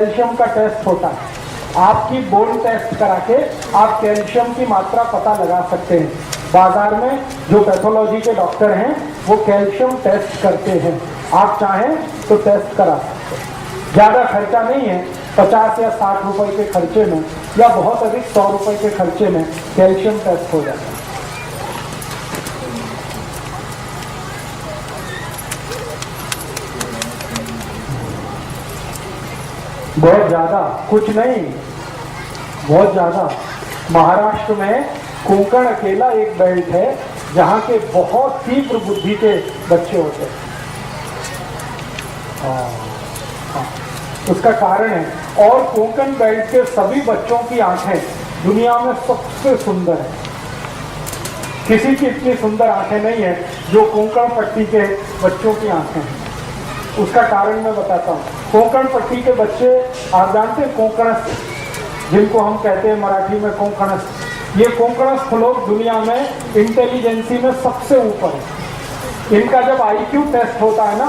Calcium का test होता है। आपकी बोन टेस्ट करा के आप कैल्शियम की मात्रा पता लगा सकते हैं। बाजार में जो पैथोलॉजी के डॉक्टर हैं वो कैल्शियम टेस्ट करते हैं, आप चाहें तो टेस्ट करा सकते हैं। ज़्यादा खर्चा नहीं है, 50 या 60 रुपए के खर्चे में या बहुत अधिक 100 रुपए के खर्चे में कैल्शियम टेस्ट हो जाता है। बहुत ज़्यादा कुछ नहीं, बहुत ज़्यादा। महाराष्ट्र में कोंकण अकेला एक बेल्ट है जहाँ के बहुत तीव्र बुद्धि के बच्चे होते हैं। उसका कारण है, और कोंकण बेल्ट के सभी बच्चों की आंखें दुनिया में सबसे सुंदर है। किसी की इतनी सुंदर आंखें नहीं है जो कोंकण पट्टी के बच्चों की आंखें हैं। उसका कारण मैं बताता हूँ। कोंकण पट्टी के बच्चे, आप जानते हैं कोंकणस्थ, जिनको हम कहते हैं मराठी में कोंकणस्थ, ये कोंकणस्थ लोग दुनिया में इंटेलिजेंसी में सबसे ऊपर है। इनका जब IQ टेस्ट होता है ना,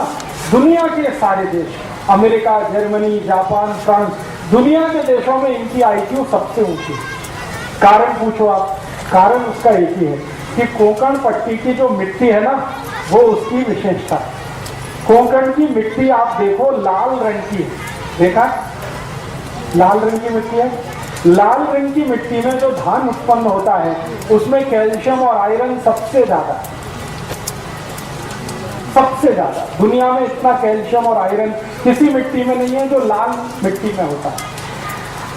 दुनिया के सारे देश, अमेरिका, जर्मनी, जापान, फ्रांस, दुनिया के देशों में इनकी IQ सबसे ऊंची है। कारण पूछो आप, कारण उसका एक ही है कि कोंकण पट्टी की जो मिट्टी है ना, वो उसकी विशेषता है। कोंकण की मिट्टी आप देखो लाल रंग की है, देखा लाल रंग की मिट्टी है। लाल रंग की मिट्टी में जो धान उत्पन्न होता है उसमें कैल्शियम और आयरन सबसे ज्यादा, सबसे ज्यादा। दुनिया में इतना कैल्शियम और आयरन किसी मिट्टी में नहीं है जो लाल मिट्टी में होता है।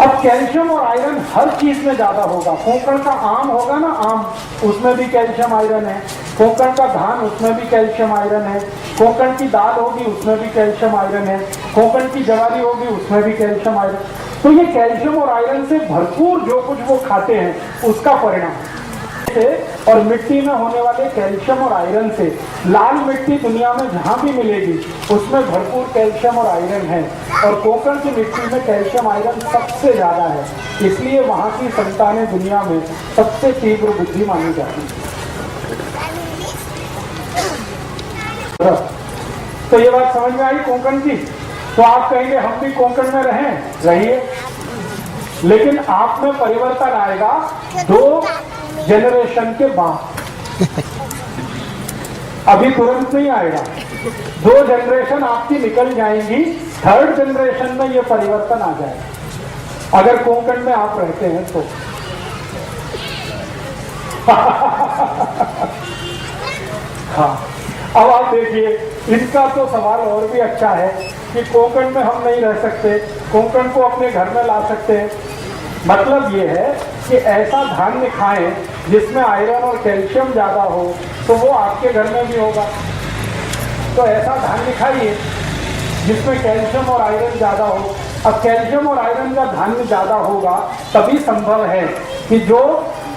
अब कैल्शियम और आयरन हर चीज में ज्यादा होगा। कोंकण का आम होगा ना, आम, उसमें भी कैल्शियम आयरन है। कोंकण का धान, उसमें भी कैल्शियम आयरन है। कोंकण की दाल होगी, उसमें भी कैल्शियम आयरन है। कोंकण की ज्वारी होगी, उसमें भी कैल्शियम आयरन। तो ये कैल्शियम और आयरन से भरपूर जो कुछ वो खाते हैं उसका परिणाम से, और मिट्टी में होने वाले कैल्शियम और आयरन से लाल मिट्टी दुनिया में जहाँ भी मिलेगी उसमें भरपूर कैल्शियम और आयरन है। और कोंकण की मिट्टी में कैल्शियम आयरन सबसे ज्यादा है, इसलिए वहाँ की संतानें दुनिया में सबसे तीव्र बुद्धि मानी जाती है। तो ये बात समझ में आई कोंकण की। तो आप कहेंगे हम भी कोंकण में रहिए, लेकिन आप में परिवर्तन आएगा 2 जनरेशन के बाद। अभी तुरंत नहीं आएगा, 2 जनरेशन आपकी निकल जाएंगी, 3rd जनरेशन में ये परिवर्तन आ जाएगा, अगर कोंकण में आप रहते हैं तो। हाँ, अब आप देखिए, इनका तो सवाल और भी अच्छा है कि कोंकण में हम नहीं रह सकते, कोंकण को अपने घर में ला सकते हैं। मतलब ये है कि ऐसा धान्य खाएं जिसमें आयरन और कैल्शियम ज्यादा हो, तो वो आपके घर में भी होगा। तो ऐसा धान्य खाइए जिसमें कैल्शियम और आयरन ज्यादा हो। अब कैल्शियम और आयरन का धान्य ज्यादा होगा तभी संभव है कि जो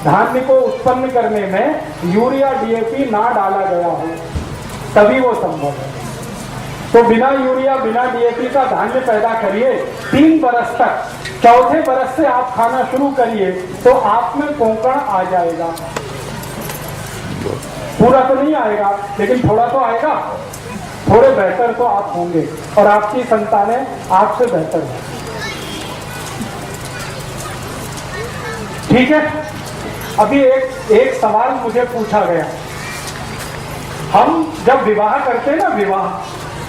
धान्य को उत्पन्न करने में यूरिया DAP ना डाला गया हो, तभी वो संभव है। तो बिना यूरिया, बिना DAP का धान्य पैदा करिए 3 बरस तक, 4थे बरस से आप खाना शुरू करिए तो आप में कोंकण आ जाएगा। पूरा तो नहीं आएगा, लेकिन थोड़ा तो आएगा। थोड़े बेहतर तो आप होंगे और आपकी संतानें आपसे बेहतर हैं। ठीक है। अभी एक सवाल मुझे पूछा गया। हम जब विवाह करते हैं ना,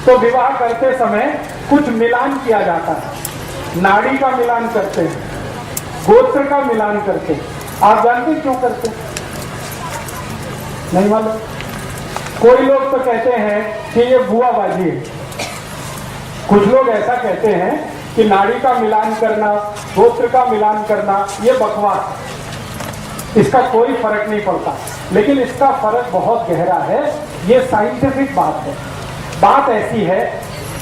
तो विवाह करते समय कुछ मिलान किया जाता है। नाड़ी का मिलान करते हैं, गोत्र का मिलान करते हैं। आप जानते हैं क्यों करते हैं? नहीं मालूम? कोई लोग तो कहते हैं कि ये बुआबाजी है। कुछ लोग ऐसा कहते हैं कि नाड़ी का मिलान करना, गोत्र का मिलान करना, ये बकवास है, इसका कोई फर्क नहीं पड़ता। लेकिन इसका फर्क बहुत गहरा है, ये साइंटिफिक बात है। बात ऐसी है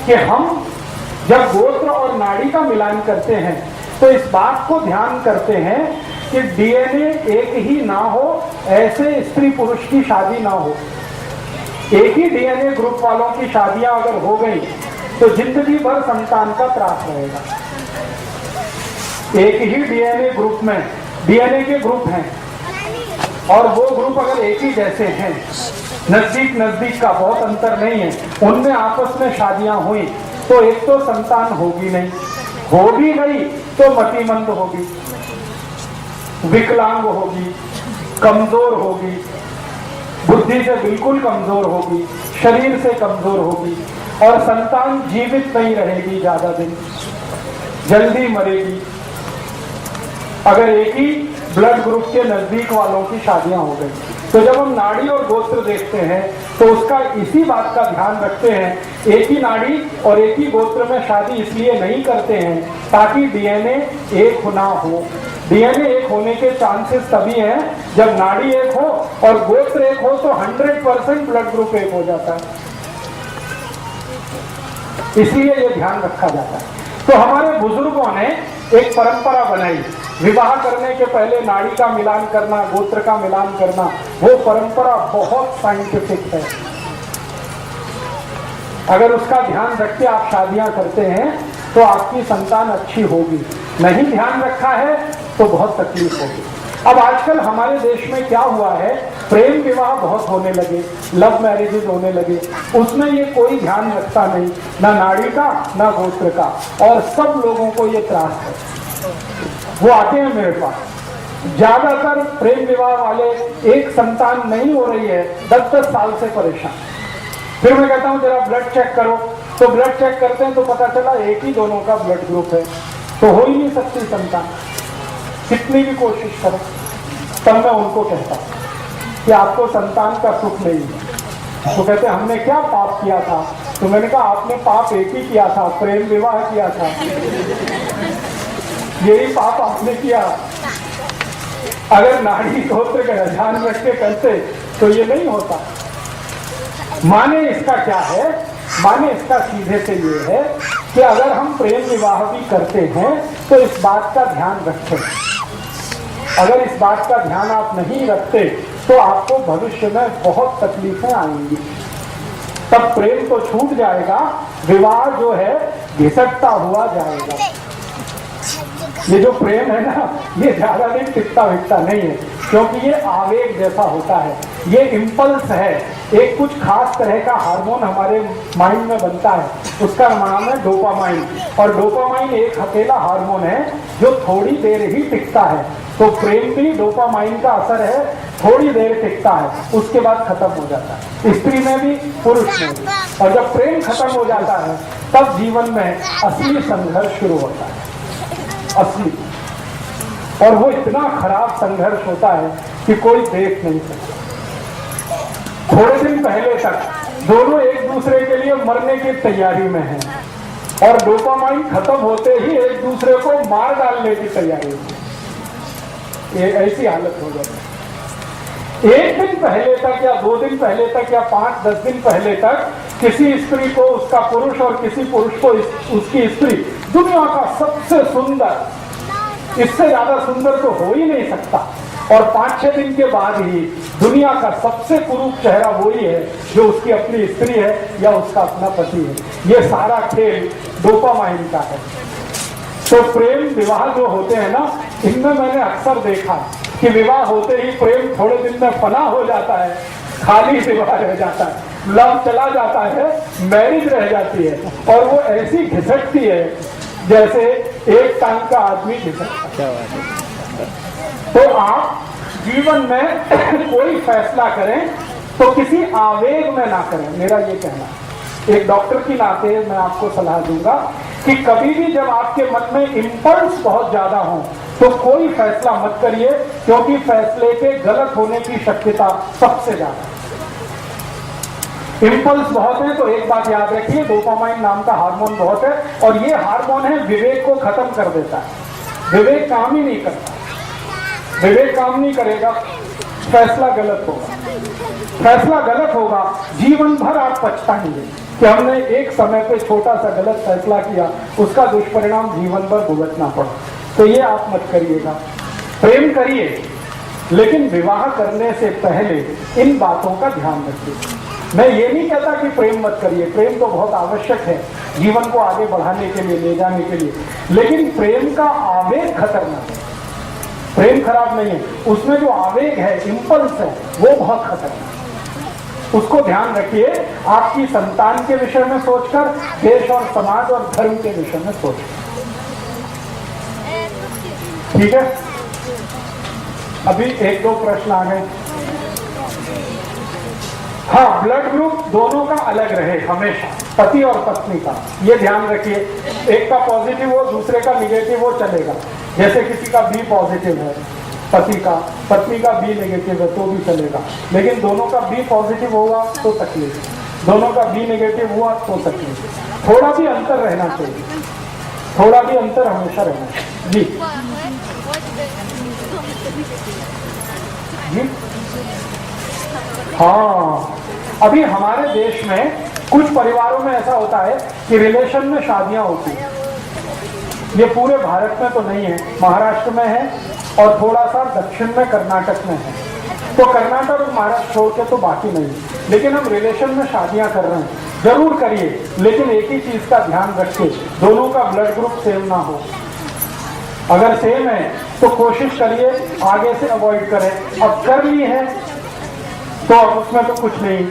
कि हम जब गोत्र और नाड़ी का मिलान करते हैं तो इस बात को ध्यान करते हैं कि DNA एक ही ना हो, ऐसे स्त्री पुरुष की शादी ना हो। एक ही DNA ग्रुप वालों की शादियां अगर हो गई तो जिंदगी भर संतान का त्रास रहेगा। एक ही DNA ग्रुप में DNA के ग्रुप हैं और वो ग्रुप अगर एक ही जैसे हैं, नजदीक का बहुत अंतर नहीं है, उनमें आपस में शादियां हुई तो एक तो संतान होगी नहीं, हो भी गई तो मतिमंद होगी, विकलांग होगी, कमजोर होगी, बुद्धि से बिल्कुल कमजोर होगी, शरीर से कमजोर होगी और संतान जीवित नहीं रहेगी, ज्यादा दिन जल्दी मरेगी। अगर एक ही ब्लड ग्रुप के नजदीक वालों की शादियां हो गई, तो जब हम नाड़ी और गोत्र देखते हैं तो उसका इसी बात का ध्यान रखते हैं। एक ही नाड़ी और एक ही गोत्र में शादी इसलिए नहीं करते हैं ताकि डीएनए एक ना हो। डीएनए एक होने के चांसेस तभी हैं जब नाड़ी एक हो और गोत्र एक हो, तो 100% ब्लड ग्रुप एक हो जाता है। इसलिए ये ध्यान रखा जाता है। तो हमारे बुजुर्गों ने एक परंपरा बनाई, विवाह करने के पहले नाड़ी का मिलान करना, गोत्र का मिलान करना। वो परंपरा बहुत साइंटिफिक है। अगर उसका ध्यान रख के आप शादियां करते हैं तो आपकी संतान अच्छी होगी। नहीं ध्यान रखा है तो बहुत तकलीफ होगी। अब आजकल हमारे देश में क्या हुआ है, प्रेम विवाह बहुत होने लगे, लव मैरिजेज होने लगे। उसमें ये कोई ध्यान रखता नहीं, ना नाड़ी का ना गोत्र का, और सब लोगों को ये त्रास है। वो आते हैं मेरे पास, ज्यादातर प्रेम विवाह वाले एक संतान नहीं हो रही है, 10-10 साल से परेशान। फिर मैं कहता हूं जरा ब्लड चेक करो, तो ब्लड चेक करते हैं तो पता चला एक ही दोनों का ब्लड ग्रुप है, तो हो ही नहीं सकती संतान, कितनी भी कोशिश करो। तब मैं उनको कहता कि आपको संतान का सुख नहीं है। तो कहते हमने क्या पाप किया था? तो मैंने कहा आपने पाप एक ही किया था, प्रेम विवाह किया था, यही पाप आपने किया। अगर नाड़ी गोत्र का ध्यान रख के करते तो ये नहीं होता। माने इसका क्या है? माने इसका सीधे से ये है कि अगर हम प्रेम विवाह भी करते हैं तो इस बात का ध्यान रखें। अगर इस बात का ध्यान आप नहीं रखते तो आपको भविष्य में बहुत तकलीफें आएंगी। तब प्रेम तो छूट जाएगा, विवाह जो है घिसटता हुआ जाएगा। ये जो प्रेम है ना, ये ज्यादा दिन टिकता विकता नहीं है, क्योंकि ये आवेग जैसा होता है, ये इम्पल्स है। एक कुछ खास तरह का हार्मोन हमारे माइंड में बनता है, उसका नाम है डोपामाइन। और डोपामाइन एक अकेला हार्मोन है जो थोड़ी देर ही टिकता है। तो प्रेम भी डोपामाइन का असर है, थोड़ी देर टिकता है, उसके बाद खत्म हो जाता है, स्त्री में भी पुरुष में भी। और जब प्रेम खत्म हो जाता है तब जीवन में असली संघर्ष शुरू होता है, असली। और वो इतना खराब संघर्ष होता है कि कोई देख नहीं सकता। थोड़े दिन पहले तक दोनों एक दूसरे के लिए मरने की तैयारी में हैं, और डोपामाइन खत्म होते ही एक दूसरे को मार डालने की तैयारी में। ये ऐसी हालत हो जाती है। एक दिन पहले तक या 2 दिन पहले तक या 5-10 दिन पहले तक किसी स्त्री को उसका पुरुष और किसी पुरुष को उसकी स्त्री दुनिया का सबसे सुंदर, इससे ज्यादा सुंदर तो हो ही नहीं सकता। और 5-6 दिन के बाद ही दुनिया का सबसे कुरूप चेहरा वही है जो उसकी अपनी स्त्री है या उसका अपना पति है। ये सारा खेल डोपामाइन का है। तो प्रेम विवाह जो होते हैं ना, इनमें मैंने अक्सर देखा कि विवाह होते ही प्रेम थोड़े दिन में फना हो जाता है, खाली विवाह रह जाता है, लव चला जाता है, मैरिज रह जाती है, और वो ऐसी घिसटती है जैसे एक टांग का आदमी घिसटता है। तो आप जीवन में कोई फैसला करें तो किसी आवेग में ना करें, मेरा ये कहना। एक डॉक्टर की नाते मैं आपको सलाह दूंगा कि कभी भी जब आपके मन में इंपल्स बहुत ज्यादा हो तो कोई फैसला मत करिए, क्योंकि फैसले के गलत होने की शक्यता सबसे ज्यादा। इंपल्स बहुत है तो एक बात याद रखिए, डोपामाइन नाम का हार्मोन बहुत है, और ये हार्मोन है विवेक को खत्म कर देता है। विवेक काम ही नहीं करता, विवेक काम नहीं करेगा, फैसला गलत होगा। फैसला गलत होगा, जीवन भर आप पछताएंगे कि हमने एक समय पे छोटा सा गलत फैसला किया, उसका दुष्परिणाम जीवन भर भुगतना पड़ा। तो ये आप मत करिएगा। प्रेम करिए, लेकिन विवाह करने से पहले इन बातों का ध्यान रखिए। मैं ये नहीं कहता कि प्रेम मत करिए, प्रेम तो बहुत आवश्यक है जीवन को आगे बढ़ाने के लिए, ले जाने के लिए, लेकिन प्रेम का आवेग खतरनाक है। प्रेम खराब नहीं है, उसमें जो आवेग है, इंपल्स है, वो बहुत खतरनाक है। उसको ध्यान रखिए, आपकी संतान के विषय में सोचकर, देश और समाज और धर्म के विषय में सोचकर। ठीक है, अभी एक दो प्रश्न आ गए। हाँ, ब्लड ग्रुप दोनों का अलग रहे हमेशा, पति और पत्नी का, ये ध्यान रखिए। एक का पॉजिटिव हो, दूसरे का निगेटिव हो, चलेगा। जैसे किसी का बी पॉजिटिव है पति का, पत्नी का बी नेगेटिव है तो भी चलेगा, लेकिन दोनों का बी पॉजिटिव होगा तो तकलीफ, दोनों का बी नेगेटिव हुआ तो तकलीफ। थोड़ा भी अंतर रहना चाहिए, थोड़ा भी अंतर हमेशा रहना चाहिए। जी जी हाँ, अभी हमारे देश में कुछ परिवारों में ऐसा होता है कि रिलेशन में शादियां होती हैं। ये पूरे भारत में तो नहीं है, महाराष्ट्र में है और थोड़ा सा दक्षिण में कर्नाटक में है। तो कर्नाटक और महाराष्ट्र छोड़ के तो बाकी नहीं, लेकिन हम रिलेशन में शादियां कर रहे हैं। जरूर करिए, लेकिन एक ही चीज का ध्यान रखिए, दोनों का ब्लड ग्रुप सेम ना हो। अगर सेम है तो कोशिश करिए आगे से अवॉइड करें। अब कर ली है तो अब उसमें तो कुछ नहीं,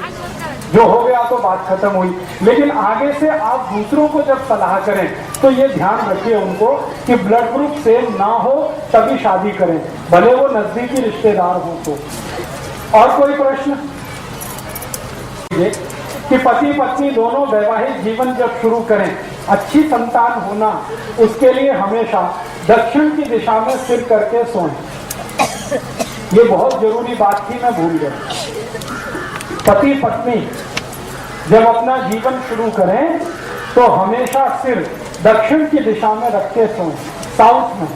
जो हो गया तो बात खत्म हुई। लेकिन आगे से आप दूसरों को जब सलाह करें तो ये ध्यान रखिए उनको कि ब्लड ग्रुप सेम ना हो तभी शादी करें, भले वो नजदीकी रिश्तेदार हो तो। और कोई प्रश्न? कि पति पत्नी दोनों वैवाहिक जीवन जब शुरू करें, अच्छी संतान होना, उसके लिए हमेशा दक्षिण की दिशा में सिर करके सोएं। ये बहुत जरूरी बात थी, मैं भूल गया। पति पत्नी जब अपना जीवन शुरू करें तो हमेशा सिर दक्षिण की दिशा में रख के सोएं, साउथ में।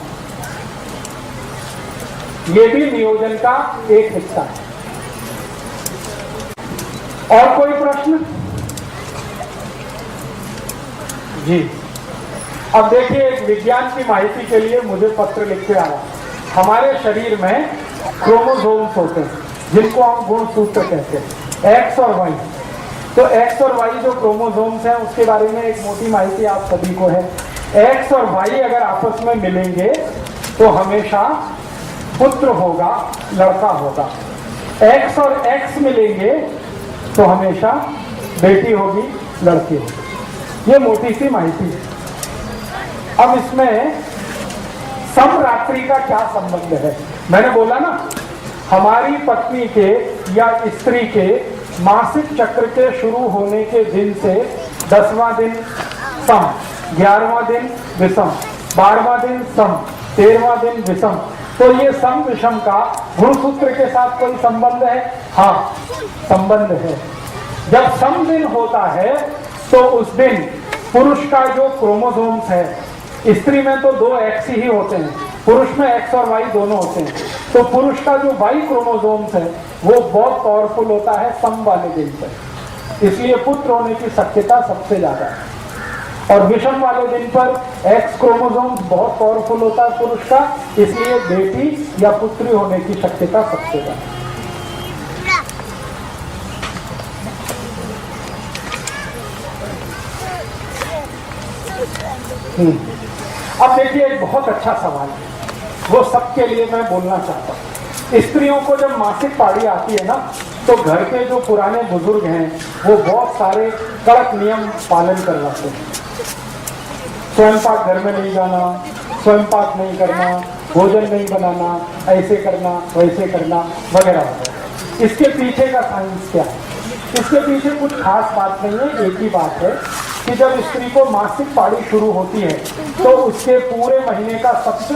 ये भी नियोजन का एक हिस्सा है। और कोई प्रश्न? जी, अब देखिए, एक विज्ञान की माहिती के लिए मुझे पत्र लिख के आया। हमारे शरीर में क्रोमोसोम्स होते हैं जिनको हम गुणसूत्र कहते हैं, एक्स और वाई। तो एक्स और वाई जो क्रोमोसोम्स हैं उसके बारे में एक मोटी माहिती आप सभी को है। एक्स और वाई अगर आपस में मिलेंगे तो हमेशा पुत्र होगा, लड़का होगा। एक्स और एक्स मिलेंगे तो हमेशा बेटी होगी, लड़की होगी। ये मोटी सी माहिती है। अब इसमें समरात्रि का क्या संबंध है? मैंने बोला ना, हमारी पत्नी के या स्त्री के मासिक चक्र के शुरू होने के दिन से 10वां दिन सम, 11वां दिन विषम, 12वां दिन सम, 13वां दिन विषम। तो ये सम विषम का गुणसूत्र के साथ कोई संबंध है? हाँ, संबंध है। जब सम दिन होता है तो उस दिन पुरुष का जो क्रोमोसोम्स है, स्त्री में तो 2 एक्स ही होते हैं, पुरुष में एक्स और वाई दोनों होते हैं। तो पुरुष का जो वाई क्रोमोसोम्स है वो बहुत पावरफुल होता है सम वाले दिन पर, इसलिए पुत्र होने की शक्यता सबसे ज्यादा है। और विषम वाले दिन पर एक्स क्रोमोसोम्स बहुत पावरफुल होता है पुरुष का, इसलिए बेटी या पुत्री होने की शक्यता सबसे ज्यादा है। अब देखिए, एक बहुत अच्छा सवाल है, वो सबके लिए मैं बोलना चाहता हूँ। स्त्रियों को जब मासिक पारी आती है ना, तो घर के जो पुराने बुजुर्ग हैं वो बहुत सारे कड़क नियम पालन करवाते हैं। स्वयं पाक घर में नहीं जाना, स्वयं पाक नहीं करना, भोजन नहीं बनाना, ऐसे करना, वैसे करना, वगैरह वगैरह। इसके पीछे का साइंस क्या है? इसके पीछे कुछ खास बात नहीं है, एक ही बात है कि जब स्त्री को मासिक पारी शुरू होती है तो उसके पूरे महीने का सबसे